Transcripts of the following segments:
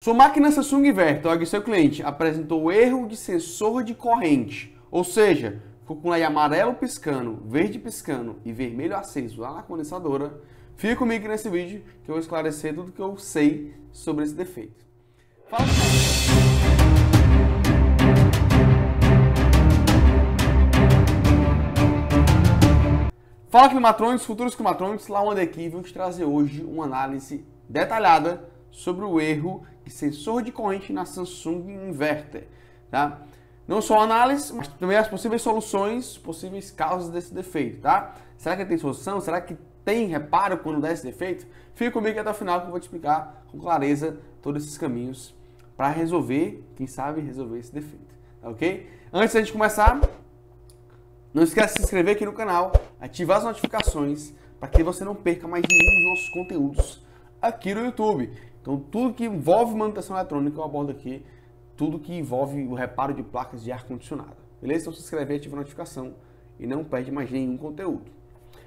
Sua máquina Samsung Inverter, olha que seu cliente apresentou erro de sensor de corrente, ou seja, ficou com aí amarelo piscando, verde piscando e vermelho aceso lá na condensadora. Fica comigo aqui nesse vídeo que eu vou esclarecer tudo que eu sei sobre esse defeito. Fala climatrônicos, futuros climatrônicos, lá onde aqui vou te trazer hoje uma análise detalhada sobre o erro de sensor de corrente na Samsung Inverter, tá? Não só a análise, mas também as possíveis soluções, possíveis causas desse defeito, tá? Será que tem solução? Será que tem reparo quando dá esse defeito? Fica comigo aqui até o final que eu vou te explicar com clareza todos esses caminhos para resolver, quem sabe resolver esse defeito, tá ok? Antes da gente começar, não esquece de se inscrever aqui no canal, ativar as notificações para que você não perca mais nenhum dos nossos conteúdos aqui no YouTube. Então, tudo que envolve manutenção eletrônica eu abordo aqui, tudo que envolve o reparo de placas de ar-condicionado. Beleza? Então, se inscrever, ativa a notificação e não perde mais nenhum conteúdo.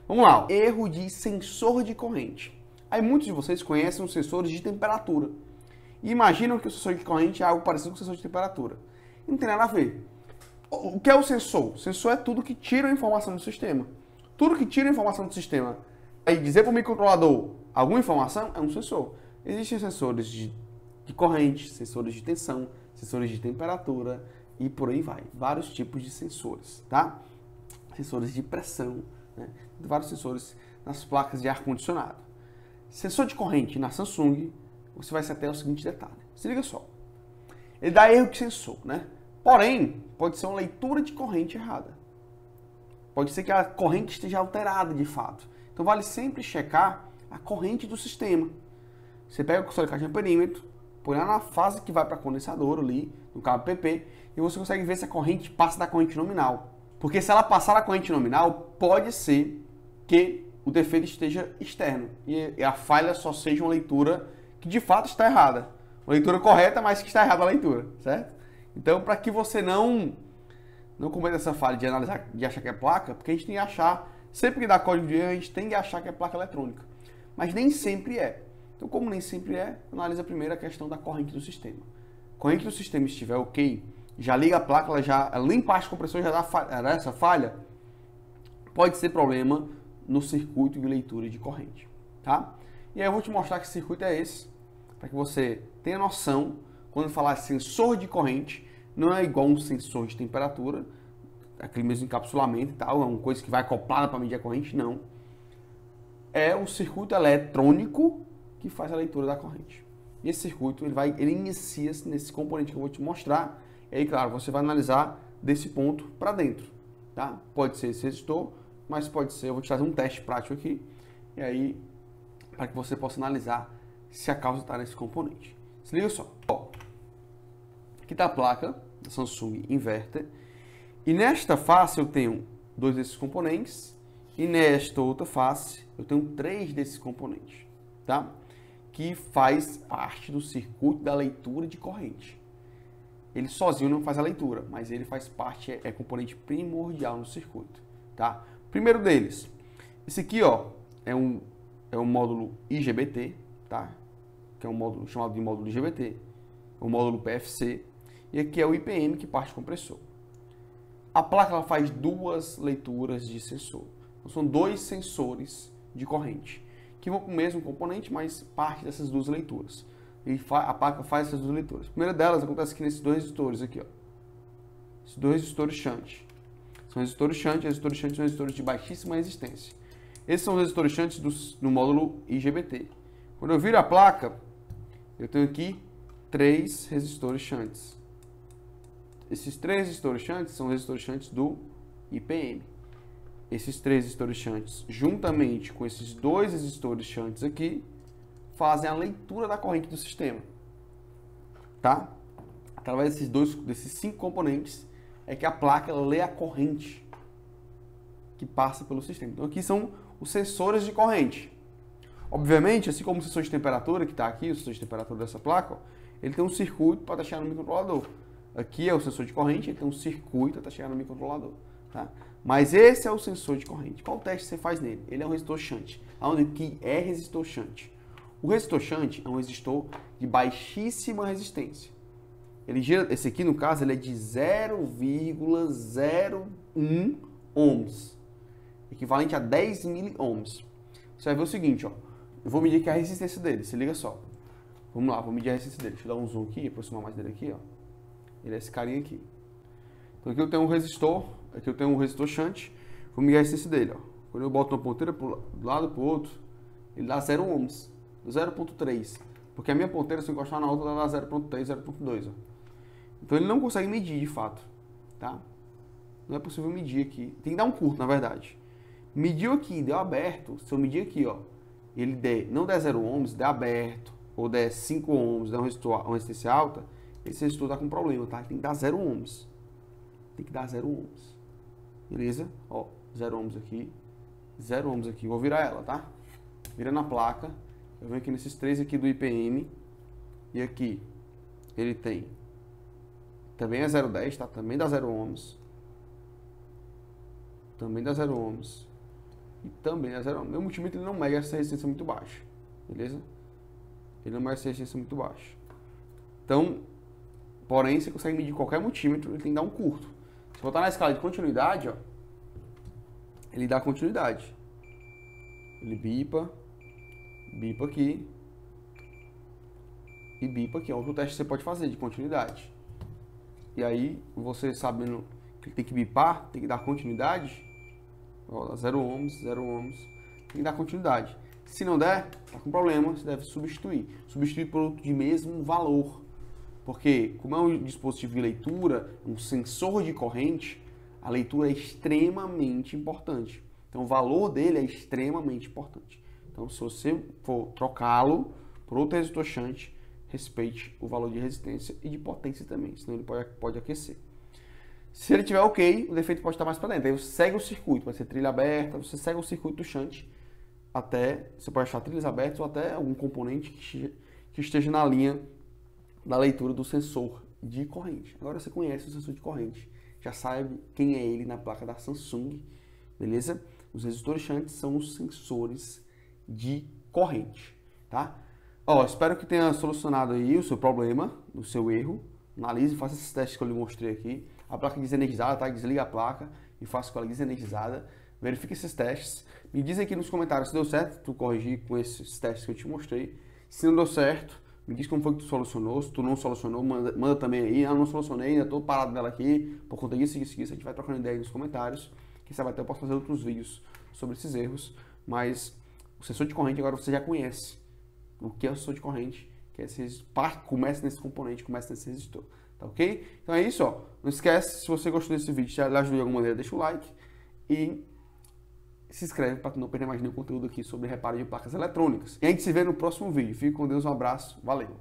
Vamos lá, erro de sensor de corrente. Aí muitos de vocês conhecem os sensores de temperatura e imaginam que o sensor de corrente é algo parecido com o sensor de temperatura. Não tem nada a ver. O que é o sensor? O sensor é tudo que tira a informação do sistema. Tudo que tira a informação do sistema. Aí dizer para o microcontrolador alguma informação é um sensor. Existem sensores de corrente, sensores de tensão, sensores de temperatura e por aí vai. Vários tipos de sensores, tá? Sensores de pressão, né? Vários sensores nas placas de ar-condicionado. Sensor de corrente na Samsung, você vai se ater ao seguinte detalhe. Se liga só. Ele dá erro de sensor, né? Porém, pode ser uma leitura de corrente errada. Pode ser que a corrente esteja alterada de fato. Então vale sempre checar a corrente do sistema. Você pega o cursor de caixa de perímetro, põe lá na fase que vai para condensador ali, no cabo PP, e você consegue ver se a corrente passa da corrente nominal. Porque se ela passar da corrente nominal, pode ser que o defeito esteja externo e a falha só seja uma leitura que de fato está errada. Uma leitura correta, mas que está errada a leitura, certo? Então, para que você não cometa essa falha de analisar, de achar que é placa, porque a gente tem que achar, sempre que dá código de erro, a gente tem que achar que é placa eletrônica. Mas nem sempre é. Então, como nem sempre é, analisa primeiro a questão da corrente do sistema. A corrente do sistema estiver ok, já liga a placa, ela limpa as compressões, já dá essa falha, pode ser problema no circuito de leitura de corrente, tá? E aí eu vou te mostrar que circuito é esse, para que você tenha noção. Quando falar sensor de corrente, não é igual um sensor de temperatura, aquele mesmo encapsulamento e tal, é uma coisa que vai acoplada para medir a corrente, não. É o circuito eletrônico que faz a leitura da corrente. E esse circuito, ele inicia-se nesse componente que eu vou te mostrar, e aí, claro, você vai analisar desse ponto para dentro, tá? Pode ser esse resistor, mas pode ser, eu vou te trazer um teste prático aqui, e aí, para que você possa analisar se a causa está nesse componente. Se liga só. Ó, aqui está a placa da Samsung Inverter. E nesta face eu tenho 2 desses componentes. E nesta outra face eu tenho 3 desses componentes. Tá? Que faz parte do circuito da leitura de corrente. Ele sozinho não faz a leitura, mas ele faz parte, é componente primordial no circuito. Tá? Primeiro deles, esse aqui ó, é um módulo IGBT, tá? Que é um módulo chamado de módulo IGBT, o módulo PFC, e aqui é o IPM que parte compressor. A placa ela faz 2 leituras de sensor. Então, são 2 sensores de corrente, que vão com o mesmo componente, mas parte dessas 2 leituras. E a placa faz essas 2 leituras. A primeira delas acontece aqui nesses 2 resistores aqui, ó. Esses 2 resistores shunt. São resistores shunt, resistores shunt são resistores de baixíssima resistência. Esses são os resistores shunt no módulo IGBT. Quando eu viro a placa, eu tenho aqui 3 resistores shunts. Esses 3 resistores shunts são resistores shunts do IPM. Esses 3 resistores shunts, juntamente com esses 2 resistores shunts aqui, fazem a leitura da corrente do sistema. Tá? Através desses 5 componentes, é que a placa lê a corrente que passa pelo sistema. Então aqui são os sensores de corrente. Obviamente, assim como o sensor de temperatura que está aqui, o sensor de temperatura dessa placa, ó, ele tem um circuito para taxar no microcontrolador. Aqui é o sensor de corrente, ele tem um circuito para taxar no microcontrolador. Tá? Mas esse é o sensor de corrente. Qual teste você faz nele? Ele é um resistor shunt. Onde que é resistor shunt? O resistor shunt é um resistor de baixíssima resistência. Ele gira, esse aqui no caso ele é de 0,01 ohms, equivalente a 10 miliohms. Você vai ver o seguinte, ó, eu vou medir aqui a resistência dele, se liga só. Vamos lá, vou medir a resistência dele. Deixa eu dar um zoom aqui, aproximar mais dele aqui, ó. Ele é esse carinha aqui. Então aqui eu tenho um resistor, aqui eu tenho um resistor shunt, vou medir a resistência dele, ó. Quando eu boto uma ponteira do lado pro outro, ele dá 0 ohms, 0,3. Porque a minha ponteira, se eu encostar na outra, ela dá 0,3, 0,2, ó. Então ele não consegue medir de fato, tá? Não é possível medir aqui. Tem que dar um curto, na verdade. Mediu aqui, deu aberto. Se eu medir aqui, ó, ele não der 0 ohms, der aberto, ou der 5 ohms, der uma resistência alta, esse resistor tá com problema, tá? Tem que dar 0 ohms. Tem que dar 0 ohms. Beleza? Ó, 0 ohms aqui, 0 ohms aqui. Vou virar ela, tá? Vira na placa. Eu venho aqui nesses três aqui do IPM. E aqui ele tem... Também é 0,10, tá? Também dá 0 ohms. Também dá 0 ohms. E também dá 0 ohms. Meu multímetro ele não mede essa resistência muito baixa. Beleza? Ele não mede essa resistência muito baixa. Então, porém, você consegue medir qualquer multímetro, ele tem que dar um curto. Se botar na escala de continuidade, ó, ele dá continuidade. Ele bipa aqui e bipa aqui. É outro teste que você pode fazer de continuidade. E aí, você sabendo que tem que bipar, tem que dar continuidade, ó, 0 ohms, 0 ohms, tem que dar continuidade. Se não der, tá com problema, você deve substituir. Substituir por outro de mesmo valor. Porque, como é um dispositivo de leitura, um sensor de corrente, a leitura é extremamente importante. Então, o valor dele é extremamente importante. Então, se você for trocá-lo por outro resistor shunt, respeite o valor de resistência e de potência também, senão ele pode aquecer. Se ele tiver ok, o defeito pode estar mais para dentro. Aí você segue o circuito, vai ser trilha aberta, você segue o circuito do shunt até, você pode achar trilhas abertas ou até algum componente que esteja na linha da leitura do sensor de corrente. Agora você conhece o sensor de corrente, já sabe quem é ele na placa da Samsung, beleza? Os resistores shunt são os sensores de corrente, tá? Ó, espero que tenha solucionado aí o seu problema, o seu erro. Analise, faça esses testes que eu lhe mostrei aqui. A placa desenergizada, tá? Desliga a placa e faça com ela desenergizada. Verifique esses testes. Me diz aqui nos comentários se deu certo tu corrigir com esses testes que eu te mostrei. Se não deu certo, me diz como foi que tu solucionou. Se tu não solucionou, manda também aí. Ah, não solucionei, ainda tô parado nela aqui. Por conta disso, a gente vai trocando ideia aí nos comentários. Quem sabe até eu posso fazer outros vídeos sobre esses erros. Mas o sensor de corrente agora você já conhece. O que é o sensor de corrente, que é esse começa nesse componente, começa nesse resistor, tá ok? Então é isso, ó. Não esquece, se você gostou desse vídeo, se ele ajudou de alguma maneira, deixa o like e se inscreve para não perder mais nenhum conteúdo aqui sobre reparo de placas eletrônicas. E a gente se vê no próximo vídeo. Fique com Deus, um abraço, valeu!